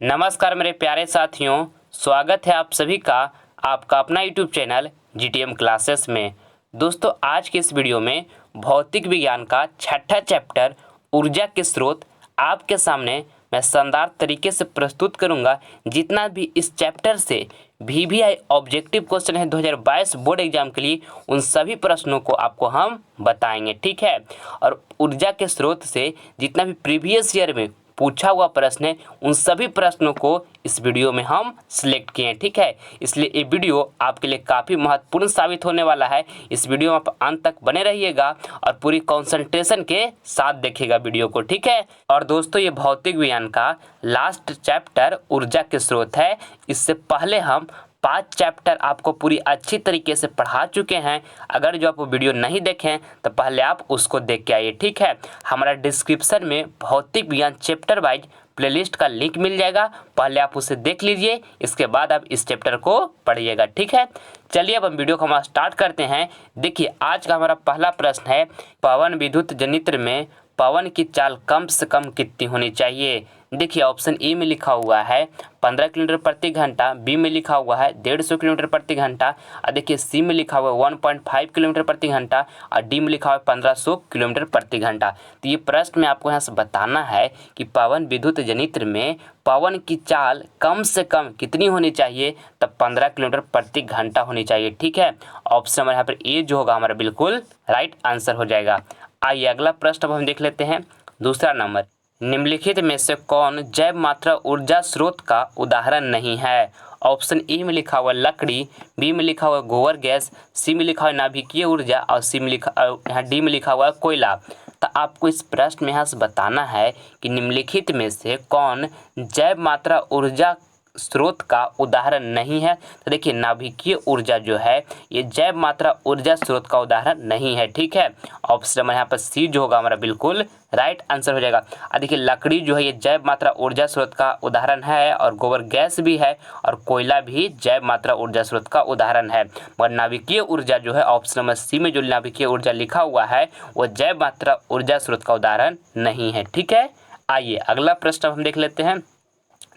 नमस्कार मेरे प्यारे साथियों, स्वागत है आप सभी का आपका अपना यूट्यूब चैनल GTM क्लासेस में। दोस्तों, आज के इस वीडियो में भौतिक विज्ञान का छठा चैप्टर ऊर्जा के स्रोत आपके सामने मैं शानदार तरीके से प्रस्तुत करूंगा। जितना भी इस चैप्टर से VVI ऑब्जेक्टिव क्वेश्चन है 2022 बोर्ड एग्जाम के लिए, उन सभी प्रश्नों को आपको हम बताएंगे, ठीक है। और ऊर्जा के स्रोत से जितना भी प्रीवियस ईयर में पूछा हुआ प्रश्न है, उन सभी प्रश्नों को इस वीडियो में हम सिलेक्ट किए हैं, ठीक है। इसलिए ये वीडियो आपके लिए काफ़ी महत्वपूर्ण साबित होने वाला है। इस वीडियो में आप अंत तक बने रहिएगा और पूरी कंसंट्रेशन के साथ देखिएगा वीडियो को, ठीक है। और दोस्तों, ये भौतिक विज्ञान का लास्ट चैप्टर ऊर्जा के स्रोत है। इससे पहले हम 5 चैप्टर आपको पूरी अच्छी तरीके से पढ़ा चुके हैं। अगर जो आप वो वीडियो नहीं देखें तो पहले आप उसको देख के आइए, ठीक है। हमारा डिस्क्रिप्शन में भौतिक विज्ञान चैप्टर वाइज प्लेलिस्ट का लिंक मिल जाएगा, पहले आप उसे देख लीजिए, इसके बाद आप इस चैप्टर को पढ़िएगा, ठीक है। चलिए अब हम वीडियो को स्टार्ट करते हैं। देखिए, आज का हमारा पहला प्रश्न है, पवन विद्युत जनित्र में पवन की चाल कम से कम कितनी होनी चाहिए। देखिए, ऑप्शन ए में लिखा हुआ है 15 किलोमीटर प्रति घंटा, बी में लिखा हुआ है 150 किलोमीटर प्रति घंटा, और देखिए सी में लिखा हुआ है 1.5 किलोमीटर प्रति घंटा, और डी में लिखा हुआ है 1500 किलोमीटर प्रति घंटा। तो ये प्रश्न में आपको यहाँ से बताना है कि पवन विद्युत जनित्र में पवन की चाल कम से कम कितनी होनी चाहिए, तब 15 किलोमीटर प्रति घंटा होनी चाहिए, ठीक है। ऑप्शन नंबर यहाँ पर ए जो होगा हमारा बिल्कुल राइट आंसर हो जाएगा। आइए अगला प्रश्न अब हम देख लेते हैं। दूसरा नंबर, निम्नलिखित में से कौन जैव मात्रा ऊर्जा स्रोत का उदाहरण नहीं है। ऑप्शन ए में लिखा हुआ लकड़ी, बी में लिखा हुआ गोबर गैस, सी में लिखा हुआ नाभिकीय ऊर्जा, और यहाँ डी में लिखा हुआ कोयला। तो आपको इस प्रश्न में यहाँ से बताना है कि निम्नलिखित में से कौन जैव मात्रा ऊर्जा स्रोत का उदाहरण नहीं है। तो देखिए, नाभिकीय ऊर्जा जो है ये जैव मात्रा ऊर्जा स्रोत का उदाहरण नहीं है, ठीक है। ऑप्शन नंबर यहाँ पर सी जो होगा हमारा बिल्कुल राइट आंसर हो जाएगा। और देखिए, लकड़ी जो है ये जैव मात्रा ऊर्जा स्रोत का उदाहरण है, और गोबर गैस भी है, और कोयला भी जैव मात्रा ऊर्जा स्रोत का उदाहरण है। मगर नाभिकीय ऊर्जा जो है ऑप्शन नंबर सी में जो नाभिकीय ऊर्जा लिखा हुआ है वो जैव मात्रा ऊर्जा स्रोत का उदाहरण नहीं है, ठीक है। आइए अगला प्रश्न हम देख लेते हैं।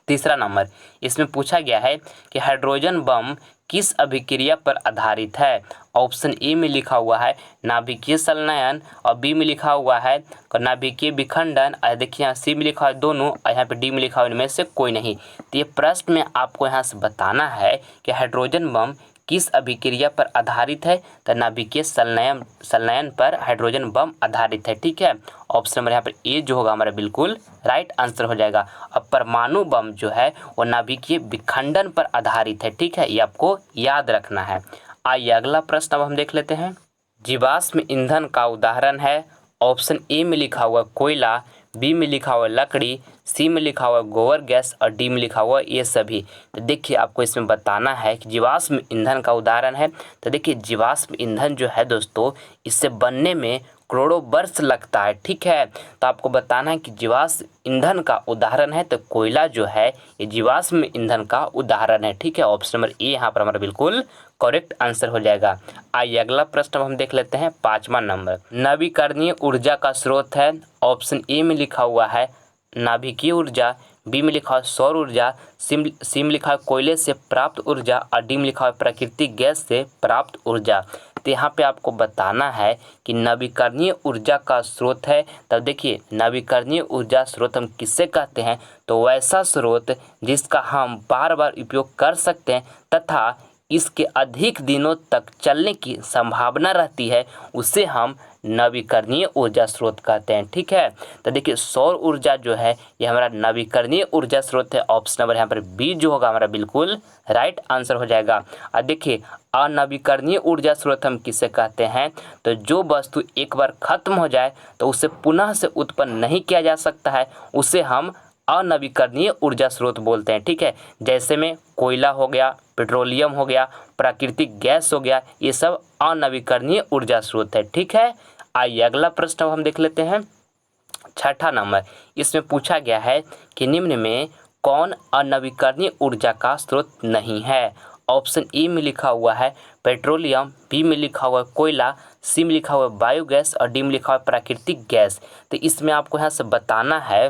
तीसरा नंबर, इसमें पूछा गया है कि हाइड्रोजन बम किस अभिक्रिया पर आधारित है। ऑप्शन ए में लिखा हुआ है नाभिकीय संलयन, और बी में लिखा हुआ है नाभिकीय विखंडन, और देखिए यहाँ सी में लिखा है दोनों, और यहाँ पे डी में लिखा हुआ इनमें से कोई नहीं। तो ये प्रश्न में आपको यहाँ से बताना है कि हाइड्रोजन बम किस अभिक्रिया पर आधारित है। तो नाभिकीय संलयन पर हाइड्रोजन बम आधारित है, ठीक है। ऑप्शन नंबर यहाँ पर ए जो होगा हमारा बिल्कुल राइट आंसर हो जाएगा। अब परमाणु बम जो है वो नाभिकीय विखंडन पर आधारित है, ठीक है, ये आपको याद रखना है। आइए अगला प्रश्न अब हम देख लेते हैं। जीवाश्म ईंधन का उदाहरण है। ऑप्शन ए में लिखा हुआ कोयला, बी में लिखा हुआ लकड़ी, सी में लिखा हुआ गोबर गैस, और डी में लिखा हुआ ये सभी। तो देखिए, आपको इसमें बताना है कि जीवाश्म ईंधन का उदाहरण है। तो देखिए, जीवाश्म ईंधन जो है दोस्तों, इससे बनने में करोड़ों वर्ष लगता है, ठीक है। तो आपको बताना है कि जीवाश्म ईंधन का उदाहरण है तो कोयला जो है ये जीवाश्म ईंधन का उदाहरण है, ठीक है। ऑप्शन नंबर ए यहाँ पर हमारा बिल्कुल करेक्ट आंसर हो जाएगा। आइए अगला प्रश्न हम देख लेते हैं। 5वां नंबर, नवीकरणीय ऊर्जा का स्रोत है। ऑप्शन ए में लिखा हुआ है नाभिकीय ऊर्जा, बी में लिखा है सौर ऊर्जा, सी में लिखा है कोयले से प्राप्त ऊर्जा, और डी में लिखा है प्राकृतिक गैस से प्राप्त ऊर्जा। तो यहाँ पे आपको बताना है कि नवीकरणीय ऊर्जा का स्रोत है। तब देखिए, नवीकरणीय ऊर्जा स्रोत हम किससे कहते हैं, तो वैसा स्रोत जिसका हम बार बार उपयोग कर सकते हैं तथा इसके अधिक दिनों तक चलने की संभावना रहती है, उसे हम नवीकरणीय ऊर्जा स्रोत कहते हैं, ठीक है। तो देखिए, सौर ऊर्जा जो है ये हमारा नवीकरणीय ऊर्जा स्रोत है। ऑप्शन नंबर यहाँ पर बी जो होगा हमारा बिल्कुल राइट आंसर हो जाएगा। और देखिए, अनवीकरणीय ऊर्जा स्रोत हम किसे कहते हैं, तो जो वस्तु एक बार खत्म हो जाए तो उसे पुनः से उत्पन्न नहीं किया जा सकता है, उसे हम अनवीकरणीय ऊर्जा स्रोत बोलते हैं, ठीक है। जैसे में कोयला हो गया, पेट्रोलियम हो गया, प्राकृतिक गैस हो गया, ये सब अनवीकरणीय ऊर्जा स्रोत है, ठीक है। आइए अगला प्रश्न हम देख लेते हैं। 6ठा नंबर, इसमें पूछा गया है कि निम्न में कौन अनवीकरणीय ऊर्जा का स्रोत नहीं है। ऑप्शन ए में लिखा हुआ है पेट्रोलियम, बी में लिखा हुआ है कोयला, सी में लिखा हुआ है बायोगैस, और डी में लिखा हुआ है प्राकृतिक गैस। तो इसमें आपको यहाँ से बताना है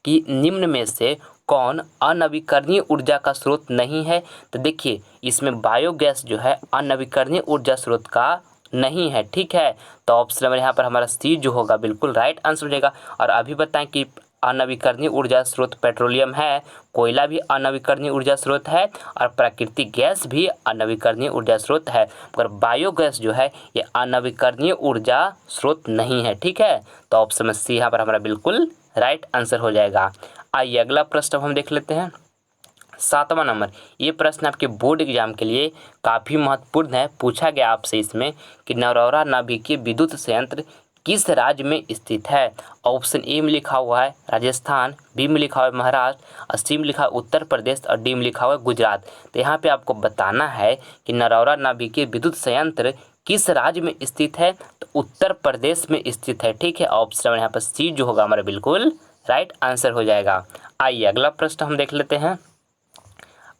कि निम्न में से कौन अनवीकरणीय ऊर्जा का स्रोत नहीं है? तो देखिए इसमें बायोगैस जो है अनवीकरणीय ऊर्जा स्रोत का नहीं है, ठीक है। तो ऑप्शन नंबर यहाँ पर हमारा सी जो होगा बिल्कुल राइट आंसर हो जाएगा। और अभी बताएं कि अनवीकरणीय ऊर्जा स्रोत पेट्रोलियम है, कोयला भी अनवीकरणीय ऊर्जा स्रोत है और प्राकृतिक गैस भी अनवीकरणीय ऊर्जा स्रोत है, मगर बायोगैस जो है ये अनवीकरणीय ऊर्जा स्रोत नहीं है, ठीक है। तो ऑप्शन सी यहाँ पर हमारा बिल्कुल राइट आंसर हो जाएगा। आइए अगला प्रश्न हम देख लेते हैं। 7वां नंबर, ये प्रश्न आपके बोर्ड एग्जाम के लिए काफ़ी महत्वपूर्ण है। पूछा गया आपसे इसमें कि नरौरा नाभिकीय विद्युत संयंत्र किस राज्य में स्थित है? ऑप्शन ए में लिखा हुआ है राजस्थान, बी में लिखा हुआ है महाराष्ट्र, सी में लिखा है उत्तर प्रदेश और डी में लिखा हुआ है गुजरात। तो यहाँ पे आपको बताना है कि नरौरा नाभिकीय विद्युत संयंत्र किस राज्य में स्थित है? तो उत्तर प्रदेश में स्थित है, ठीक है। ऑप्शन यहाँ पर सी जो होगा हमारा बिल्कुल राइट आंसर हो जाएगा। आइए अगला प्रश्न हम देख लेते हैं।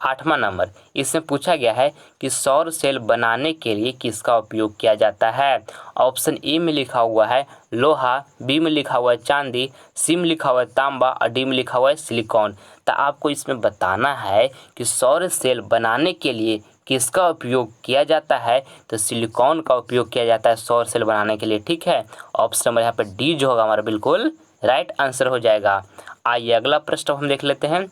8वां नंबर, इसमें पूछा गया है कि सौर सेल बनाने के लिए किसका उपयोग किया जाता है? ऑप्शन ए में लिखा हुआ है लोहा, बी में लिखा हुआ है चांदी, सी में लिखा हुआ है तांबा और डी में लिखा हुआ है सिलिकॉन। तो आपको इसमें बताना है कि सौर सेल बनाने के लिए किसका उपयोग किया जाता है? तो सिलिकॉन का उपयोग किया जाता है सौर सेल बनाने के लिए, ठीक है। ऑप्शन नंबर यहाँ पर डी जो होगा हमारा बिल्कुल राइट आंसर हो जाएगा। आइए अगला प्रश्न हम देख लेते हैं।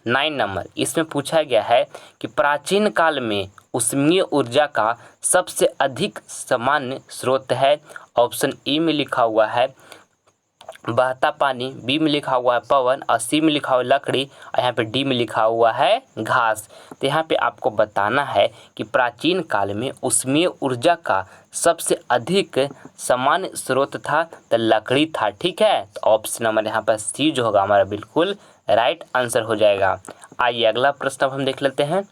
9 नंबर, इसमें पूछा गया है कि प्राचीन काल में ऊष्मीय ऊर्जा का सबसे अधिक सामान्य स्रोत है। ऑप्शन ए में लिखा हुआ है बहता पानी, बी में लिखा हुआ है पवन और सी में लिखा हुआ है लकड़ी और यहाँ पे डी में लिखा हुआ है घास। तो यहाँ पे आपको बताना है कि प्राचीन काल में ऊष्मीय ऊर्जा का सबसे अधिक सामान्य स्रोत था तो लकड़ी था, ठीक है। तो ऑप्शन नंबर यहाँ पर सी जो होगा हमारा बिल्कुल राइट आंसर हो जाएगा। आइए अगला प्रश्न अब हम देख लेते हैं।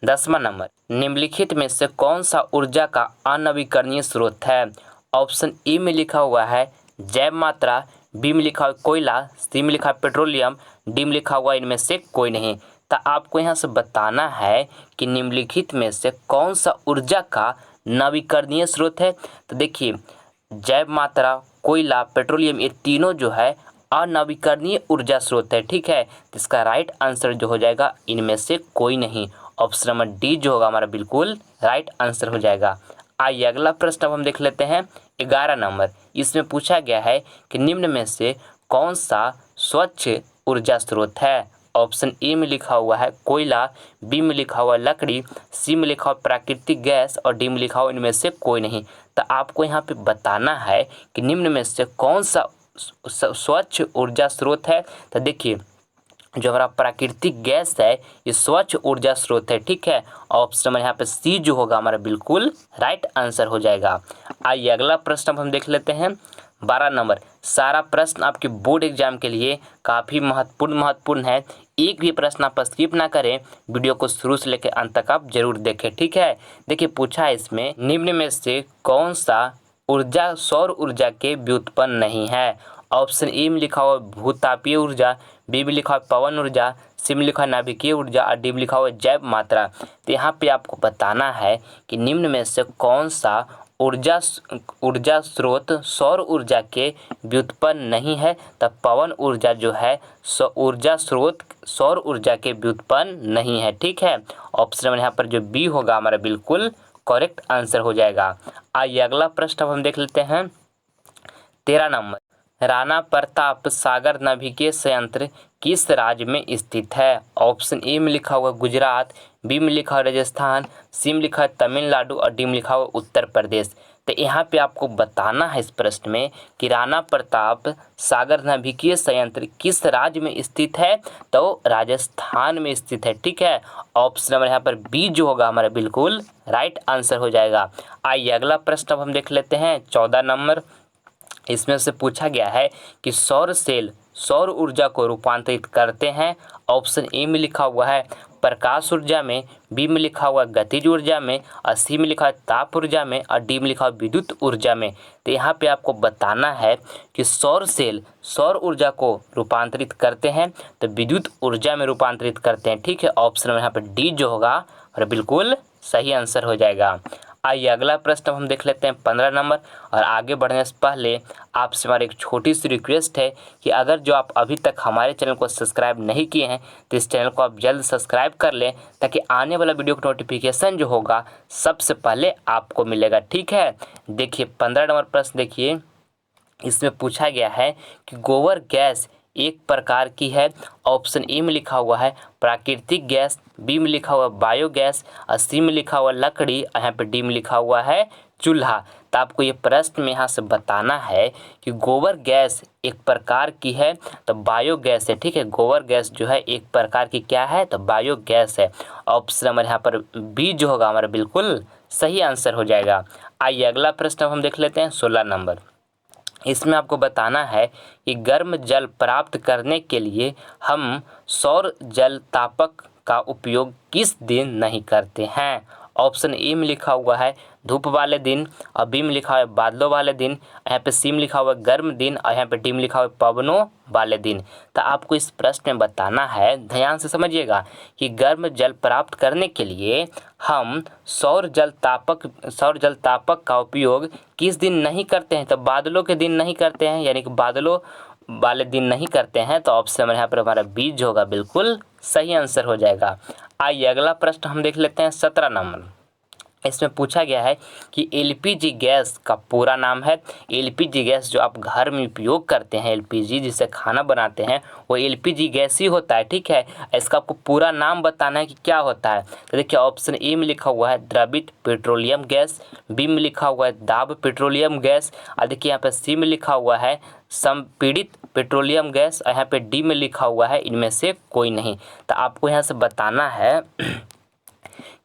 10वां नंबर, निम्नलिखित में से कौन सा ऊर्जा का अनवीकरणीय स्रोत है? ऑप्शन ए में लिखा हुआ है जैव मात्रा, बी में लिखा हुआ है कोयला, सी में लिखा है पेट्रोलियम, डी में लिखा हुआ इनमें से कोई नहीं। तो आपको यहाँ से बताना है कि निम्नलिखित में से कौन सा ऊर्जा का नवीकरणीय स्रोत है। तो देखिए जैव मात्रा, कोयला, पेट्रोलियम ये तीनों जो है अनवीकरणीय ऊर्जा स्रोत है, ठीक है। तो इसका राइट आंसर जो हो जाएगा इनमें से कोई नहीं। ऑप्शन नंबर डी जो होगा हमारा बिल्कुल राइट आंसर हो जाएगा। आइए अगला प्रश्न अब हम देख लेते हैं। 11 नंबर, इसमें पूछा गया है कि निम्न में से कौन सा स्वच्छ ऊर्जा स्रोत है? ऑप्शन ए में लिखा हुआ है कोयला, बी में लिखा हुआ है लकड़ी, सी में लिखा हुआ प्राकृतिक गैस और डी में लिखा हुआ इनमें से कोई नहीं। तो आपको यहाँ पे बताना है कि निम्न में से कौन सा स्वच्छ ऊर्जा स्रोत है। तो देखिए जो हमारा प्राकृतिक गैस है ये स्वच्छ ऊर्जा स्रोत है, ठीक है। ऑप्शन नंबर यहाँ पे सी जो होगा हमारा बिल्कुल राइट आंसर हो जाएगा। आइए अगला प्रश्न अब हम देख लेते हैं। 12 नंबर, सारा प्रश्न आपके बोर्ड एग्जाम के लिए काफ़ी महत्वपूर्ण है। एक भी प्रश्न आप स्किप ना करें, वीडियो को शुरू से लेकर अंत तक आप जरूर देखें, ठीक है। देखिए पूछा है इसमें निम्न में से कौन सा ऊर्जा सौर ऊर्जा के व्युत्पन्न नहीं है? ऑप्शन ए में लिखा हुआ भूतापीय ऊर्जा, बी में लिखा हुआ पवन ऊर्जा, सी में लिखा हुआ नाभिकीय ऊर्जा और डी में लिखा हुआ जैव मात्रा। तो यहाँ पे आपको बताना है कि निम्न में से कौन सा ऊर्जा स्रोत सौर ऊर्जा के व्युत्पन्न नहीं है। तब पवन ऊर्जा जो है ऊर्जा स्रोत सौर ऊर्जा के व्युत्पन्न नहीं है, ठीक है। ऑप्शन नंबर यहाँ पर जो बी होगा हमारा बिल्कुल करेक्ट आंसर हो जाएगा। आइए अगला प्रश्न अब हम देख लेते हैं। 13 नंबर, राणा प्रताप सागर नाभिकीय संयंत्र किस राज्य में स्थित है? ऑप्शन ए में लिखा हुआ गुजरात, बी में लिखा हुआ राजस्थान, सी में लिखा है तमिलनाडु और डी में लिखा हुआ उत्तर प्रदेश। तो यहाँ पे आपको बताना है इस प्रश्न में कि राणा प्रताप सागर नाभिकीय संयंत्र किस राज्य में स्थित है? तो राजस्थान में स्थित है, ठीक है। ऑप्शन नंबर यहाँ पर बी जो होगा हमारा बिल्कुल राइट आंसर हो जाएगा। आइए अगला प्रश्न अब हम देख लेते हैं। 14 नंबर, इसमें से पूछा गया है कि सौर सेल सौर ऊर्जा को रूपांतरित करते हैं। ऑप्शन ए में लिखा हुआ है प्रकाश ऊर्जा में, बी में लिखा हुआ गतिज ऊर्जा में और सी में लिखा है ताप ऊर्जा में और डी में लिखा हुआ विद्युत ऊर्जा में। तो यहाँ पे आपको बताना है कि सौर सेल सौर ऊर्जा को रूपांतरित करते हैं तो विद्युत ऊर्जा में रूपांतरित करते हैं, ठीक है। ऑप्शन यहाँ पर डी जो होगा और बिल्कुल सही आंसर हो जाएगा। आइए अगला प्रश्न हम देख लेते हैं 15 नंबर। और आगे बढ़ने से पहले आपसे हमारी एक छोटी सी रिक्वेस्ट है कि अगर जो आप अभी तक हमारे चैनल को सब्सक्राइब नहीं किए हैं तो इस चैनल को आप जल्द सब्सक्राइब कर लें, ताकि आने वाला वीडियो का नोटिफिकेशन जो होगा सबसे पहले आपको मिलेगा। ठीक है, देखिए 15 नंबर प्रश्न देखिए, इसमें पूछा गया है कि गोबर गैस एक प्रकार की है। ऑप्शन ए में लिखा हुआ है प्राकृतिक गैस, बी में लिखा हुआ बायोगैस, और सी में लिखा हुआ लकड़ी, यहाँ पे डी में लिखा हुआ है चूल्हा। तो आपको ये प्रश्न में यहाँ से बताना है कि गोबर गैस एक प्रकार की है तो बायोगैस है। ठीक है, गोबर गैस जो है एक प्रकार की क्या है तो बायोगैस है। ऑप्शन नंबर यहाँ पर बी जो होगा हमारा बिल्कुल सही आंसर हो जाएगा। आइए अगला प्रश्न हम देख लेते हैं 16 नंबर। इसमें आपको बताना है कि गर्म जल प्राप्त करने के लिए हम सौर जल तापक का उपयोग किस दिन नहीं करते हैं। ऑप्शन ए में लिखा हुआ है धूप वाले दिन, और बी में लिखा हुआ है बादलों वाले दिन, यहाँ पे सी में लिखा हुआ है गर्म दिन, और यहाँ पे डी में लिखा हुआ है पवनों वाले दिन। तो आपको इस प्रश्न में बताना है, ध्यान से समझिएगा, कि गर्म जल प्राप्त करने के लिए हम सौर जल तापक का उपयोग किस दिन नहीं करते हैं। तो बादलों के दिन नहीं करते हैं, यानी कि बादलों वाले दिन नहीं करते हैं। तो ऑप्शन यहाँ पर हमारा बी जो होगा बिल्कुल सही आंसर हो जाएगा। आइए अगला प्रश्न हम देख लेते हैं 17 नंबर। इसमें पूछा गया है कि एलपीजी गैस का पूरा नाम है। एलपीजी गैस जो आप घर में उपयोग करते हैं, एलपीजी जिससे खाना बनाते हैं, वो एलपीजी गैस ही होता है। ठीक है, इसका आपको पूरा नाम बताना है कि क्या होता है। तो देखिए ऑप्शन ए में लिखा हुआ है द्रवित पेट्रोलियम गैस, बी में लिखा हुआ है दाब पेट्रोलियम गैस, और देखिए यहाँ पे सी में लिखा हुआ है संपीड़ित पेट्रोलियम गैस, और यहाँ पे डी में लिखा हुआ है इनमें से कोई नहीं। तो आपको यहाँ से बताना है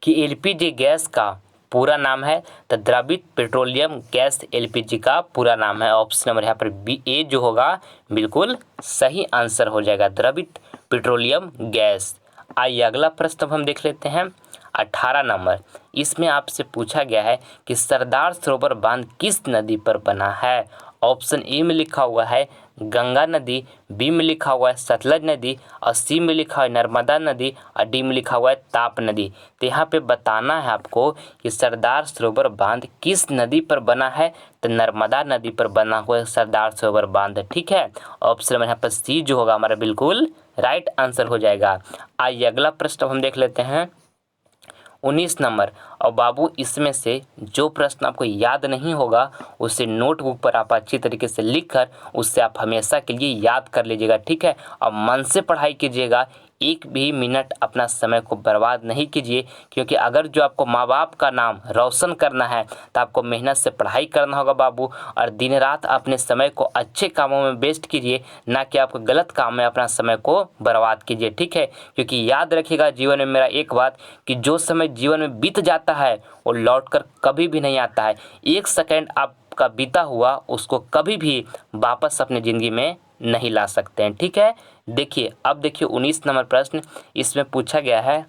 कि एलपीजी गैस का पूरा नाम है तो द्रवित पेट्रोलियम गैस एलपीजी का पूरा नाम है। ऑप्शन नंबर यहाँ पर बी ए जो होगा बिल्कुल सही आंसर हो जाएगा, द्रवित पेट्रोलियम गैस। आइए अगला प्रश्न हम देख लेते हैं 18 नंबर। इसमें आपसे पूछा गया है कि सरदार सरोवर बांध किस नदी पर बना है। ऑप्शन ए में लिखा हुआ है गंगा नदी, बी में लिखा हुआ है सतलज नदी, और सी में लिखा हुआ है नर्मदा नदी, और डी में लिखा हुआ है ताप नदी। तो यहाँ पे बताना है आपको कि सरदार सरोवर बांध किस नदी पर बना है। तो नर्मदा नदी पर बना हुआ है सरदार सरोवर बांध। ठीक है, ऑप्शन यहाँ पर सी जो होगा हमारा बिल्कुल राइट आंसर हो जाएगा। आइए अगला प्रश्न हम देख लेते हैं 19 नंबर। और बाबू इसमें से जो प्रश्न आपको याद नहीं होगा उसे नोटबुक पर आप अच्छी तरीके से लिखकर उससे आप हमेशा के लिए याद कर लीजिएगा। ठीक है, और मन से पढ़ाई कीजिएगा, एक भी मिनट अपना समय को बर्बाद नहीं कीजिए, क्योंकि अगर जो आपको माँ बाप का नाम रोशन करना है तो आपको मेहनत से पढ़ाई करना होगा बाबू, और दिन रात अपने समय को अच्छे कामों में वेस्ट कीजिए, ना कि आपको गलत काम में अपना समय को बर्बाद कीजिए। ठीक है, क्योंकि याद रखिएगा जीवन में मेरा एक बात कि जो समय जीवन में बीत जाता है वो लौट कर कभी भी नहीं आता है। एक सेकेंड आपका बीता हुआ उसको कभी भी वापस अपनी ज़िंदगी में नहीं ला सकते हैं। ठीक है, देखिए अब देखिए 19 नंबर प्रश्न। इसमें पूछा गया है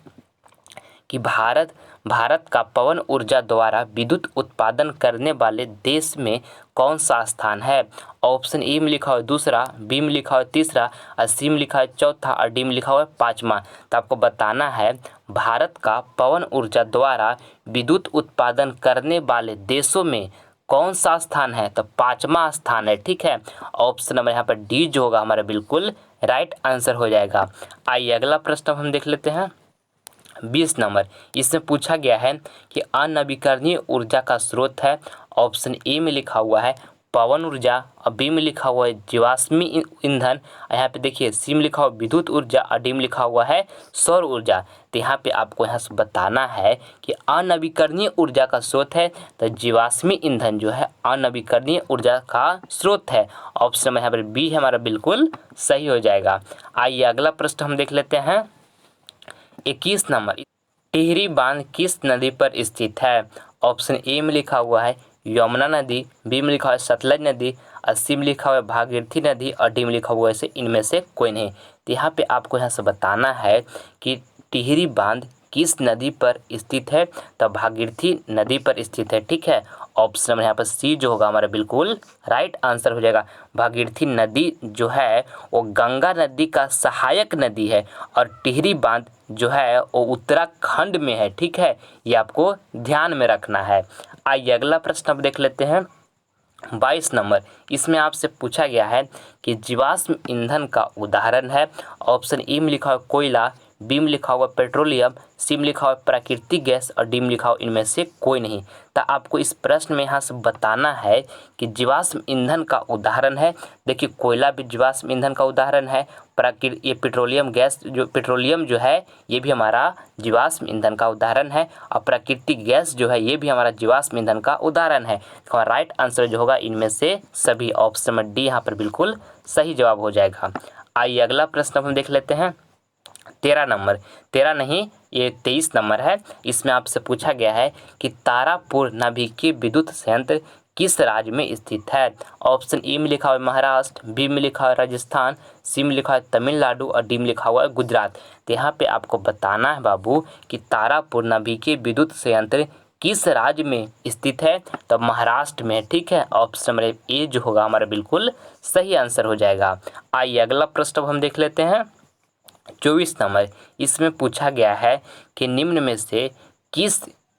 कि भारत का पवन ऊर्जा द्वारा विद्युत उत्पादन करने वाले देश में कौन सा स्थान है। ऑप्शन ए में लिखा हुआ है दूसरा, बी में लिखा हुआ है तीसरा, और सी में लिखा है चौथा, और डी में लिखा हुआ है पाँचवा। तो आपको बताना है भारत का पवन ऊर्जा द्वारा विद्युत उत्पादन करने वाले देशों में कौन सा स्थान है। तो पाँचवा स्थान है। ठीक है, ऑप्शन नंबर यहाँ पर डी जो होगा हमारा बिल्कुल राइट आंसर हो जाएगा। आइए अगला प्रश्न हम देख लेते हैं 20 नंबर। इसमें पूछा गया है कि अनवीकरणीय ऊर्जा का स्रोत है। ऑप्शन ए में लिखा हुआ है पवन ऊर्जा, और बी में लिखा हुआ है जीवाश्मी ईंधन, यहाँ पे देखिए सी में लिखा हुआ विद्युत ऊर्जा, और डी में लिखा हुआ है सौर ऊर्जा। तो यहाँ पे आपको यहाँ से बताना है कि अनवीकरणीय ऊर्जा का स्रोत है तो जीवाश्मी ईंधन जो है अनवीकरणीय ऊर्जा का स्रोत है। ऑप्शन में यहाँ पर बी हमारा बिल्कुल सही हो जाएगा। आइए अगला प्रश्न हम देख लेते हैं 21 नंबर। टिहरी बांध किस नदी पर स्थित है। ऑप्शन ए में लिखा हुआ है यमुना नदी, बी में लिखा हुआ है सतलज नदी, और सी में लिखा हुआ है भागीरथी नदी, और डी में लिखा हुआ है इनमें से कोई नहीं। तो यहाँ पे आपको यहाँ से बताना है कि टिहरी बांध किस नदी पर स्थित है? तो भागीरथी नदी पर स्थित है। ठीक है, ऑप्शन नंबर यहाँ पर सी जो होगा हमारा बिल्कुल राइट आंसर हो जाएगा। भागीरथी नदी जो है वो गंगा नदी का सहायक नदी है और टिहरी बांध जो है वो उत्तराखंड में है। ठीक है, ये आपको ध्यान में रखना है। आइए अगला प्रश्न अब देख लेते हैं। 22 नंबर, इसमें आपसे पूछा गया है कि जीवाश्म ईंधन का उदाहरण है। ऑप्शन ए में लिखा हुआ कोयला, बी में लिखा हुआ पेट्रोलियम, सी में लिखा हुआ प्राकृतिक गैस और डी में लिखा हुआ इनमें से कोई नहीं। तो आपको इस प्रश्न में यहाँ से बताना है कि जीवाश्म ईंधन का उदाहरण है। देखिए कोयला भी जीवाश्म ईंधन का उदाहरण है, ये पेट्रोलियम गैस जो पेट्रोलियम जो है ये भी हमारा जीवाश्म ईंधन का उदाहरण है और प्राकृतिक गैस जो है ये भी हमारा जीवाश्म ईंधन का उदाहरण है। तो राइट आंसर जो होगा इनमें से सभी, ऑप्शन नंबर डी यहाँ पर बिल्कुल सही जवाब हो जाएगा। आइए अगला प्रश्न हम देख लेते हैं। 13 नंबर, 13 नहीं ये 23 नंबर है। इसमें आपसे पूछा गया है कि तारापुर नाभिकीय विद्युत संयंत्र किस राज्य में स्थित है? ऑप्शन ए में लिखा हुआ है महाराष्ट्र, बी में लिखा हुआ है राजस्थान, सी में लिखा हुआ है तमिलनाडु और डी में लिखा हुआ है गुजरात। तो यहाँ पे आपको बताना है बाबू कि तारापुर नाभिकीय विद्युत संयंत्र किस राज्य में स्थित है? तो महाराष्ट्र में। ठीक है, ऑप्शन नंबर ए जो होगा हमारा बिल्कुल सही आंसर हो जाएगा। आइए अगला प्रश्न हम देख लेते हैं। 24 नंबर, इसमें पूछा गया है कि निम्न में से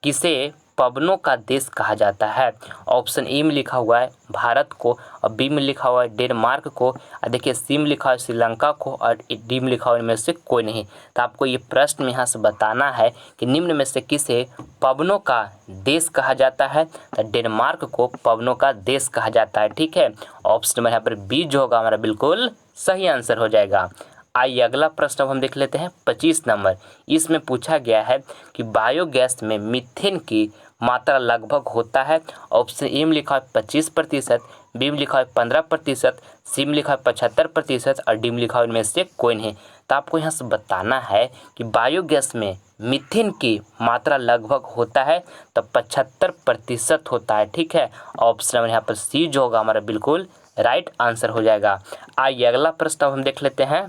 किसे पवनों का देश कहा जाता है? ऑप्शन ए में लिखा हुआ है भारत को और बी में लिखा हुआ है डेनमार्क को और देखिए सी में लिखा हुआ है श्रीलंका को और डी में लिखा हुआ है इनमें से कोई नहीं। तो आपको ये प्रश्न यहाँ से बताना है कि निम्न में से किसे पवनों का देश कहा जाता है? तो डेनमार्क को पवनों का देश कहा जाता है। ठीक है, ऑप्शन नंबर यहाँ पर बी जो होगा हमारा बिल्कुल सही आंसर हो जाएगा। आइए अगला प्रश्न हम देख लेते हैं। 25 नंबर, इसमें पूछा गया है कि बायोगैस में मीथेन की मात्रा लगभग होता है। ऑप्शन ए में लिखा है 25%, बी में लिखा है 15%, सी में लिखा है 75% और डी में लिखा है इनमें से कोई नहीं। तो आपको यहाँ से बताना है कि बायोगैस में मीथेन की मात्रा लगभग होता है तो 75% होता है। ठीक है, ऑप्शन नंबर यहाँ पर सी जो होगा हमारा बिल्कुल राइट आंसर हो जाएगा। आइए अगला प्रश्न हम देख लेते हैं।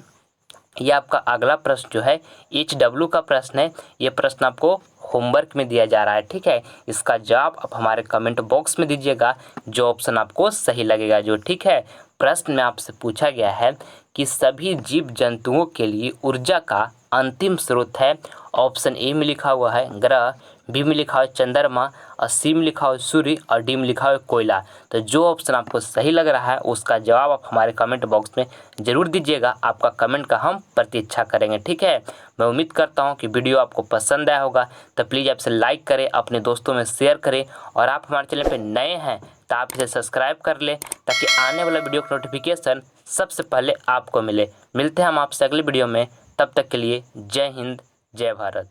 यह आपका अगला प्रश्न जो है HW का प्रश्न है। ये प्रश्न आपको होमवर्क में दिया जा रहा है। ठीक है, इसका जवाब आप हमारे कमेंट बॉक्स में दीजिएगा जो ऑप्शन आपको सही लगेगा जो। ठीक है, प्रश्न में आपसे पूछा गया है कि सभी जीव जंतुओं के लिए ऊर्जा का अंतिम स्रोत है। ऑप्शन ए में लिखा हुआ है ग्रह, बी में लिखा हुआ है चंद्रमा और सी में लिखा हुआ है सूर्य और डी में लिखा हुआ है कोयला। तो जो ऑप्शन आपको सही लग रहा है उसका जवाब आप हमारे कमेंट बॉक्स में ज़रूर दीजिएगा। आपका कमेंट का हम प्रतीक्षा करेंगे। ठीक है, मैं उम्मीद करता हूं कि वीडियो आपको पसंद आया होगा। तो प्लीज़ आपसे लाइक करें, अपने दोस्तों में शेयर करें और आप हमारे चैनल पर नए हैं तो आप इसे सब्सक्राइब कर लें ताकि आने वाला वीडियो का नोटिफिकेशन सबसे पहले आपको मिले। मिलते हैं हम आपसे अगले वीडियो में, तब तक के लिए जय हिंद जय भारत।